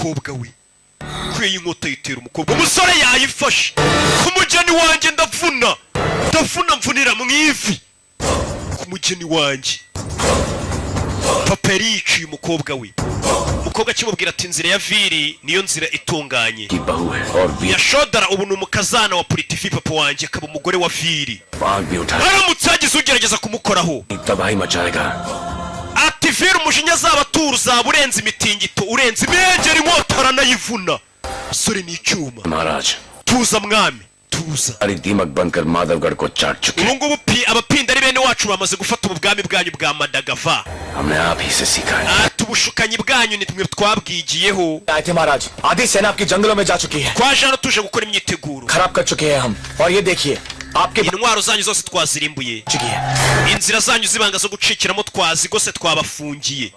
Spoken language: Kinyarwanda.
umukobwa we kweye inkota yitera umukobwa umusore yayifashe kumugeni wanjye ndavuna mvunira mu ivi kumugeni wanjye papa yiciye umukobwa we umukobwa kimubwira ati inzira ya viri niyo nzira itunganye yashodara ubu ni umukazana wa politifi papa wanjye akaba umugore wa viri aramutse yagize ugerageza kumukoraho ati viri umujinya z'abaturu zaba urenze imitingito urenze imegera inkota aranayivuna sore ni icyuma tuza mwami tuza ubu ngubu abapinda ari bene wacu bamaze gufata ubwami bwanyu bwa Madagava tubushukanyi bwanyu ni tumwe twabwigiyeho twaje hano tuje gukora imyiteguro intwaro zanyu zose twazirimbuye inzira zanyu zibanga zo gucikiramo twazigose twabafungiye